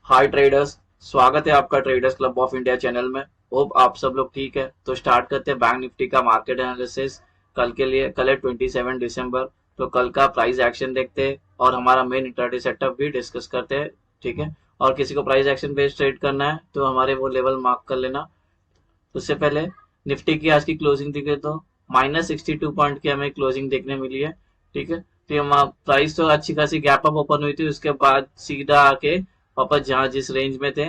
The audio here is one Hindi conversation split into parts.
हाय ट्रेडर्स, स्वागत है आपका traders club of India channel में। होप आप सब लोग ठीक है। तो स्टार्ट करते हैं बैंक निफ्टी का मार्केट एनालिसिस। कल के लिए कल है 27 दिसंबर। तो कल का प्राइस एक्शन देखते हैं और हमारा मेन इंट्राडे सेटअप भी डिस्कस करते हैं। ठीक है। और किसी को प्राइस एक्शन बेस्ड ट्रेड करना है तो हमारे वो लेवल मार्क कर लेना। उससे पहले निफ्टी की आज की क्लोजिंग दिखे तो -62 पॉइंट की हमें क्लोजिंग देखने मिली है। ठीक है। तो प्राइस तो अच्छी खासी गैप अप ओपन हुई थी, उसके बाद सीधा आके वापस जहां जिस रेंज में थे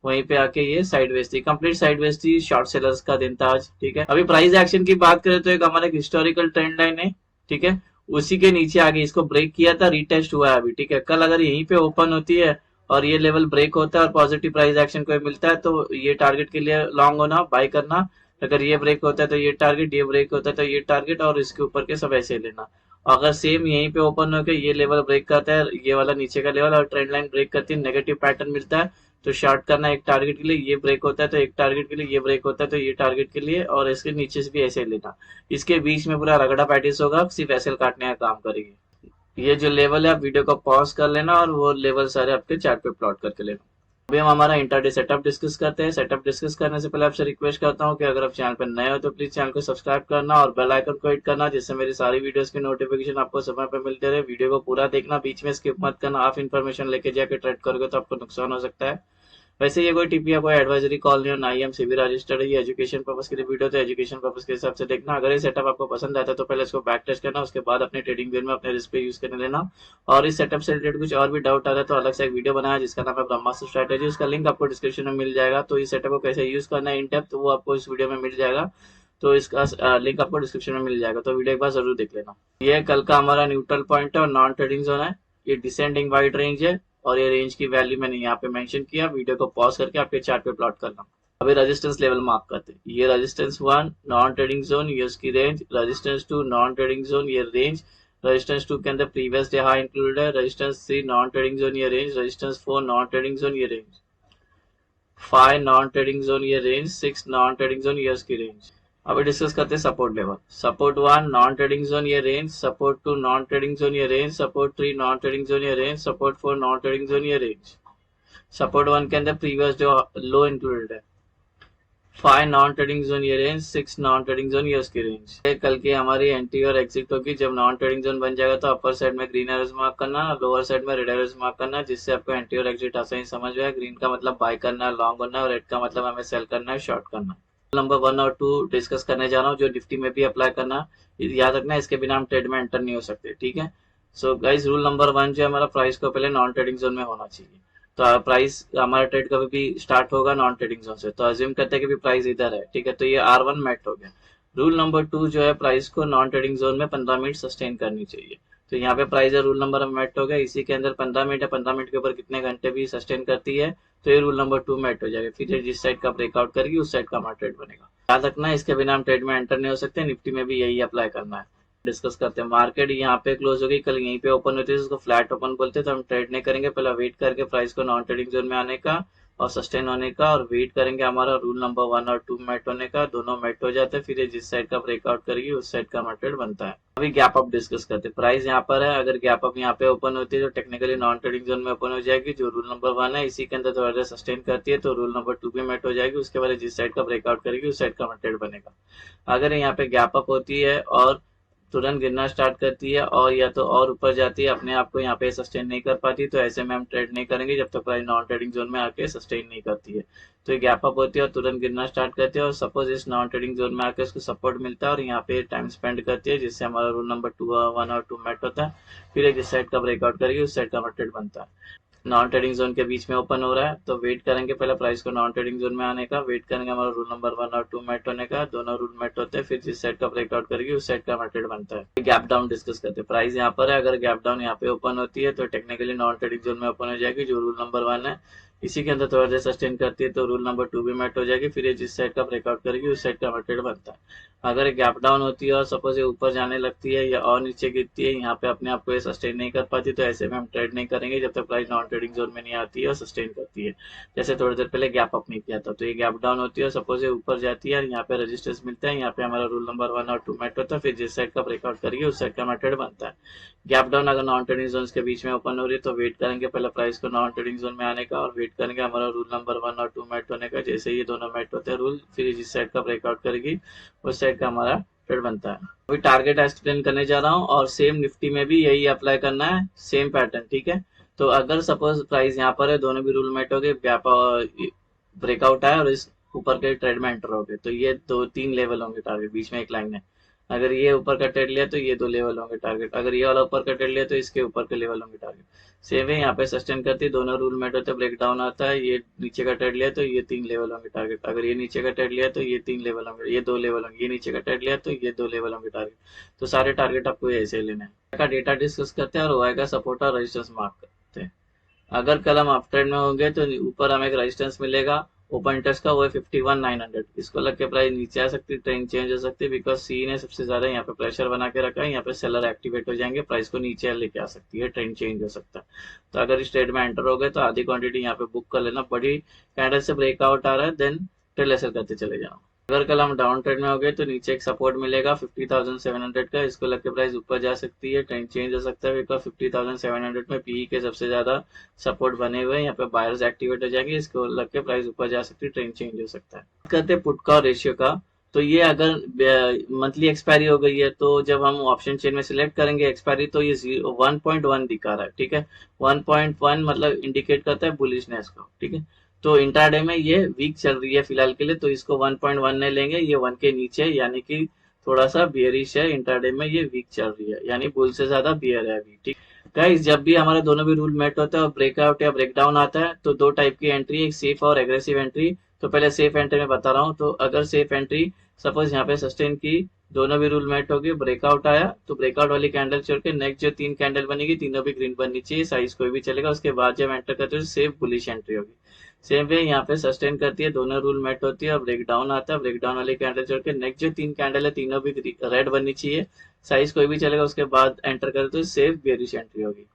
वहीं पे आके ये साइडवेज थी, कंप्लीट साइडवेज थी। शॉर्ट सेलर्स का दिन था आज। ठीक है। अभी प्राइस एक्शन की बात करें तो एक हमारा हिस्टोरिकल ट्रेंड लाइन है। ठीक है। उसी के नीचे आगे इसको ब्रेक किया था, रिटेस्ट हुआ है अभी। ठीक है। कल अगर यहीं पे ओपन होती है और ये लेवल ब्रेक होता है और पॉजिटिव प्राइस एक्शन कोई मिलता है तो ये टारगेट के लिए लॉन्ग होना, बाय करना। अगर ये ब्रेक होता है तो ये टारगेट, ये ब्रेक होता है तो ये टारगेट, और इसके ऊपर के सब ऐसे लेना। अगर सेम यहीं पे ओपन होकर ये लेवल ब्रेक करता है, ये वाला नीचे का लेवल, और ट्रेंड लाइन ब्रेक करती है, नेगेटिव पैटर्न मिलता है तो शॉर्ट करना एक टारगेट के लिए। ये ब्रेक होता है तो एक टारगेट के लिए, ये ब्रेक होता है तो ये टारगेट के लिए, और इसके नीचे से भी ऐसे लेना। इसके बीच में पूरा रगड़ा पैटिस होगा, सिर्फ एसएल काटने का काम करेगी। ये जो लेवल है आप वीडियो को पॉज कर लेना और वो लेवल सारे आपके चार्ट पे प्लॉट करके लेना। अभी हम हमारा इंटरडे सेटअप डिस्कस करते हैं। सेटअप डिस्कस करने से पहले आपसे रिक्वेस्ट करता हूं कि अगर आप चैनल पर नए हो तो प्लीज चैनल को सब्सक्राइब करना और बेल आइकन को हिट करना, जिससे मेरी सारी वीडियोस की नोटिफिकेशन आपको समय पर मिलते रहे। वीडियो को पूरा देखना, बीच में स्किप मत करना। आप इन्फॉर्मेशन लेके जाके ट्रेड करोगे तो आपको नुकसान हो सकता है। वैसे ये कोई टीपी या कोई एडवाइजरी कॉल नहीं हो, ना ही हम सेबी रजिस्टर्ड है। ये एजुकेशन पर्पस के लिए वीडियो, तो एजुकेशन पर्पस के हिसाब से देखना। अगर ये सेटअप आपको पसंद आता है तो पहले इसको बैक टेस्ट करना, उसके बाद अपने ट्रेडिंग व्यू में अपने रिस्क पे यूज करने लेना। और इस सेटअप से रिलेटेड कुछ और भी डाउट आ रहा है तो अलग से एक वीडियो बनाया जिसका नाम है ब्रह्मास्त्र स्ट्रेटेजी, उसका लिंक आपको डिस्क्रिप्शन में मिल जाएगा। तो इस सेटअप को कैसे यूज करना है इन डेप्थ वो आपको इस वीडियो में मिल जाएगा। तो इसका लिंक आपको डिस्क्रिप्शन में मिल जाएगा, तो वीडियो एक बार जरूर देख लेना। ये कल का हमारा न्यूट्रल पॉइंट है और नॉन ट्रेडिंग जोन है। ये डिसेंडिंग वाइड रेंज है और ये रेंज की वैल्यू मैंने यहाँ पे मेंशन किया। वीडियो को पॉज करके आपके चार्ट पे प्लॉट करना। अभी रेजिस्टेंस लेवल मार्क करते हैं। ये रेजिस्टेंस 1 नॉन ट्रेडिंग जोन, ये उसकी range. Resistance 2 non trading zone, ये रेंज। रेजिस्टेंस 2 के अंदर प्रीवियस डे हाई इंक्लूडेड है। रेजिस्टेंस 3 नॉन ट्रेडिंग जोन, ये range. Resistance 4 non trading zone, ये रेंज। 5 नॉन ट्रेडिंग जोन, ये रेंज। 6 नॉन ट्रेडिंग जोन, ये उसकी रेंज। अभी डिस्कस करते हैं support level. Support 1 non trading zone, ये range. Support 2 non trading zone, ये range. Support 3 non trading zone, ये range. Support 4 non trading zone, ये रेंज। सपोर्ट 1 के अंदर प्रीवियस जो लो इंक्लूडेड है। 5 नॉन ट्रेडिंग जोन, ये रेंज। 6 नॉन ट्रेडिंग जोन, ये उसकी रेंज। कल की हमारी एंट्री और एग्जिट होगी। जब नॉन ट्रेडिंग जोन बन जाएगा तो अपर साइड में ग्रीन एरोज मार्क करना, लोअर साइड में रेड एरोज मार्क करना, जिससे आपको एंट्री और एग्जिट आसानी समझ में आए। ग्रीन का मतलब बाय करना है, लॉन्ग होना है, और रेड का मतलब हमें सेल करना है, शॉर्ट करना है। नंबर 1 और 2 डिस्कस करने जा रहा हूँ, जो निफ्टी में भी अप्लाई करना। याद रखना, इसके बिना हम ट्रेड में एंटर नहीं हो सकते। ठीक है। सो गाइस, रूल नंबर 1 जो है हमारा, प्राइस को पहले नॉन ट्रेडिंग जोन में होना चाहिए। तो प्राइस हमारा ट्रेड कभी भी स्टार्ट होगा नॉन ट्रेडिंग जोन से, तो अज्यूम करते हैं कि भी प्राइस इधर है। ठीक है। तो ये R1 मेट हो गया। रूल नंबर 2 जो है, प्राइस को नॉन ट्रेडिंग जोन में 15 मिनट सस्टेन करनी चाहिए। तो यहाँ पे प्राइस है, रूल नंबर मेट हो गया। इसी के अंदर 15 मिनट है, 15 मिनट के ऊपर कितने घंटे भी सस्टेन करती है तो ये रूल नंबर 2 मेट हो जाएगा। फिर ये जिस साइड का ब्रेकआउट करेगी उस साइड का हमारा ट्रेड बनेगा। याद रखना, इसके बिना हम ट्रेड में एंटर नहीं हो सकते। निफ्टी में भी यही अप्लाई करना है। डिस्कस करते हैं। मार्केट यहाँ पे क्लोज हो गई, कल यहीं पे ओपन होती है, इसको फ्लैट ओपन बोलते हैं। तो हम ट्रेड नहीं करेंगे, पहले वेट करके प्राइस को नॉन ट्रेडिंग जोन में आने का और सस्टेन होने का, और वेट करेंगे हमारा रूल नंबर 1 और 2 मेट होने का। दोनों मेट हो जाते हैं, फिर ये जिस साइड का ब्रेकआउट करेगी उस साइड का हमारा ट्रेड बनता है। अभी गैप अप डिस्कस करते हैं। प्राइस यहाँ पर है, अगर गैप अप यहाँ पे ओपन होती है तो टेक्निकली नॉन ट्रेडिंग जोन में ओपन हो जाएगी, जो रूल नंबर 1 है। इसी के अंदर थोड़ा देर सस्टेन करती है तो रूल नंबर 2 भी मेट हो जाएगी। उसके बाद जिस साइड का ब्रेकआउट करेगी उस साइड का हमारा ट्रेड बनेगा। अगर यहाँ पे गैप अप होती है और तुरंत गिरना स्टार्ट करती है और या तो और ऊपर जाती है, अपने आप को यहाँ पे सस्टेन नहीं कर पाती, तो ऐसे में हम ट्रेड नहीं करेंगे जब तक प्राइस नॉन ट्रेडिंग जोन में आके सस्टेन नहीं करती है। तो ये गैप अप होती है और तुरंत गिरना स्टार्ट करती है, और सपोज इस नॉन ट्रेडिंग जोन में आके उसको सपोर्ट मिलता है और यहाँ पे टाइम स्पेंड करती है, जिससे हमारा रूल नंबर 1 और 2 मेट होता है। फिर जिस साइड का ब्रेकआउट करेगी उस साइड का हमारा ट्रेड बनता है। नॉन ट्रेडिंग जोन के बीच में ओपन हो रहा है तो वेट करेंगे पहले प्राइस को नॉन ट्रेडिंग जोन में आने का। वेट करेंगे हमारा रूल नंबर 1 और 2 मेट होने का। दोनों रूल मेट होते हैं, फिर जिस साइड का ब्रेकआउट करेगी उस साइड का हमारा ट्रेड बनता है। गैप डाउन डिस्कस करते हैं। प्राइस यहाँ पर है, अगर गैप डाउन यहाँ पे ओपन होती है तो टेक्निकली नॉन ट्रेडिंग जोन में ओपन हो जाएगी, जो रूल नंबर 1 है। इसी के अंदर थोड़ा देर सस्टेन करती है तो रूल नंबर 2 भी मेट हो जाएगी, फिर ये जिस साइड का ब्रेकआउट करेगी उस साइड का हमारा ट्रेड बनता है। अगर गैप डाउन होती है और सपोज ये ऊपर जाने लगती है या और नीचे गिरती है, यहाँ पे अपने आप को ये सस्टेन नहीं कर पाती, तो ऐसे में हम ट्रेड नहीं करेंगे जब तक प्राइस नॉन ट्रेडिंग जोन में नहीं आती है और सस्टेन करती है। जैसे थोड़ी देर पहले गैप अप नहीं किया था, तो ये गैप डाउन होती है और सपोज ये ऊपर जाती है और यहाँ पे रेजिस्टेंस मिलता है, यहाँ पे हमारा रूल नंबर 1 और 2 मेट होता है, फिर जिस साइड का ब्रेकआउट करेगी उस साइड का हमारा ट्रेड बनता है। गैप डाउन अगर नॉन ट्रेडिंग जोन के बीच में ओपन हो रही है तो वेट करेंगे पहले प्राइस को नॉन ट्रेडिंग जोन में आने का, और वेट वेट करेंगे हमारा रूल नंबर 1 और 2 मेट होने का। जैसे ये दोनों मेट होते हैं रूल, फिर जिस साइड का ब्रेकआउट करेगी उस साइड का हमारा ट्रेड बनता है। अभी टारगेट एक्सप्लेन करने जा रहा हूँ और सेम निफ्टी में भी यही अप्लाई करना है, सेम पैटर्न, ठीक है। तो अगर सपोज प्राइस यहाँ पर है, दोनों भी रूल मेट हो गए, ब्रेकआउट आया और इस ऊपर के ट्रेड में एंटर हो गए, तो ये 2-3 लेवल होंगे टारगेट, बीच में एक लाइन है। अगर ये ऊपर का ट्रेड लिया तो ये 2 लेवल होंगे टारगेट, अगर ये वाला ऊपर का ट्रेड लिया तो इसके ऊपर के लेवल होंगे टारगेट। सेम है, यहाँ पे सस्टेन करती है, दोनों रूल मेट होते हैं, ब्रेकडाउन आता है, ये नीचे का ट्रेड लिया तो ये 3 लेवल होंगे टारगेट, अगर ये नीचे का ट्रेड लिया तो ये 3 लेवल होंगे, ये 2 लेवल होंगे, ये नीचे का ट्रेड लिया तो ये 2 लेवल होंगे टारगेट। तो सारे टारगेट आपको ऐसे ही लेना है। का डेटा डिस्कस करते हैं और वाई का सपोर्ट और रेजिस्टेंस मार्क करते हैं। अगर कल हम अप ट्रेंड में होंगे तो ऊपर हमें एक रेजिस्टेंस मिलेगा ओपन इंटरेस्ट का, वो है 51,900। इसको लग के प्राइस नीचे आ सकती है, ट्रेंड चेंज हो सकती है, बिकॉज सी ने सबसे ज्यादा यहाँ पे प्रेशर बना के रखा है, यहाँ पे सेलर एक्टिवेट हो जाएंगे, प्राइस को नीचे लेके आ सकती है, ट्रेंड चेंज हो सकता है। तो अगर इस ट्रेड में एंटर हो गए तो आधी क्वांटिटी यहाँ पे बुक कर लेना, बड़ी कैंडल से ब्रेकआउट आ रहा है देन ट्रेड लेसर करते चले जाओ। अगर कल हम डाउन ट्रेड में हो गए तो नीचे एक सपोर्ट मिलेगा 50,700 का, इसको लग के प्राइस ऊपर जा सकती है, ट्रेंड चेंज हो सकता है, बिकॉज 50,700 में पीई के सबसे ज्यादा सपोर्ट बने हुए हैं, यहाँ पे बायर्स एक्टिवेट हो जाएंगे, इसको लग के प्राइस ऊपर जा सकती है, ट्रेंड चेंज हो सकता है। करते पुट का और रेशियो का, तो ये अगर मंथली एक्सपायरी हो गई है तो जब हम ऑप्शन चेन में सिलेक्ट करेंगे एक्सपायरी तो ये 1.1 दिखा रहा है, ठीक है। 1.1 मतलब इंडिकेट करता है बुलिशनेस को, ठीक है। तो इंट्राडे में ये वीक चल रही है फिलहाल के लिए, तो इसको 1.1 नहीं लेंगे, ये 1 के नीचे, यानी कि थोड़ा सा बियरिश है, इंट्राडे में ये वीक चल रही है, यानी बुल से ज्यादा बियर है अभी, ठीक। गाइस जब भी हमारे दोनों भी रूल मेट होता है और ब्रेकआउट या ब्रेकडाउन आता है तो 2 टाइप की एंट्री, एक सेफ और एग्रेसिव एंट्री। तो पहले सेफ एंट्री में बता रहा हूँ। तो अगर सेफ एंट्री सपोज यहाँ पे सस्टेन की, दोनों भी रूल मेट हो गए, ब्रेकआउट आया तो ब्रेकआउट वाली कैंडल छोड़ के नेक्स्ट जो 3 कैंडल बनेगी तीनों भी ग्रीन बननी चाहिए, साइज कोई भी चलेगा, उसके बाद जब एंटर करते हो सेफ बुलिश एंट्री होगी। सेम वे यहाँ पे सस्टेन करती है, दोनों रूल मेट होती है और ब्रेकडाउन आता है, ब्रेकडाउन वाली कैंडल छोड़ के नेक्स्ट जो 3 कैंडल है तीनों भी रेड बननी चाहिए, साइज कोई भी चलेगा, उसके बाद एंटर करते हो सेफ बेरिश एंट्री होगी।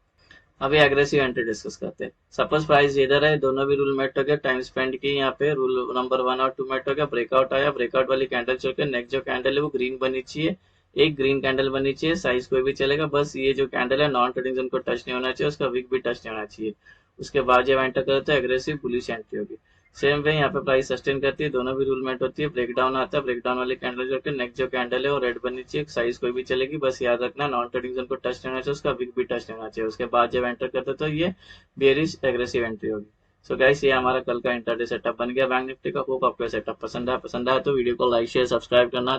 अभी एग्रेसिव एंट्री डिस्कस करते हैं। सपोज प्राइस इधर है, दोनों भी रूल मेट हो गया, टाइम स्पेंड की, यहाँ पे रूल नंबर 1 और 2 मेट हो गया, ब्रेकआउट आया, ब्रेकआउट वाली कैंडल छोड़ के नेक्स्ट जो कैंडल है वो ग्रीन बननी चाहिए, एक ग्रीन कैंडल बननी चाहिए, साइज कोई भी चलेगा, बस ये जो कैंडल है नॉन ट्रेडिंग जोन को टच नहीं होना चाहिए, उसका विक भी टच नहीं होना चाहिए। उसके बाद जब एंटर करते हैं एग्रेसिव बुलिश एंट्री होगी। सेम वे यहाँ पे प्राइस सस्टेन करती है, दोनों भी रूल मेट होती है, ब्रेकडाउन आता है, ब्रेकडाउन वाली कैंडल जोड़ के नेक्स्ट जो कैंडल है वो रेड बननी चाहिए, साइज कोई भी चलेगी, बस याद रखना नॉन ट्रेडिंग जोन को टच नहीं होना चाहिए, उसका विक भी टच नहीं होना चाहिए। उसके बाद जब एंटर करते तो ये बेरिश एग्रेसिव एंट्री होगी। सो गाइस ये हमारा कल का इंटरडे सेटअप बन गया बैंक निफ्टी का। होप आपको सेटअप पसंद आया तो वीडियो को लाइक शेयर सब्सक्राइब करना।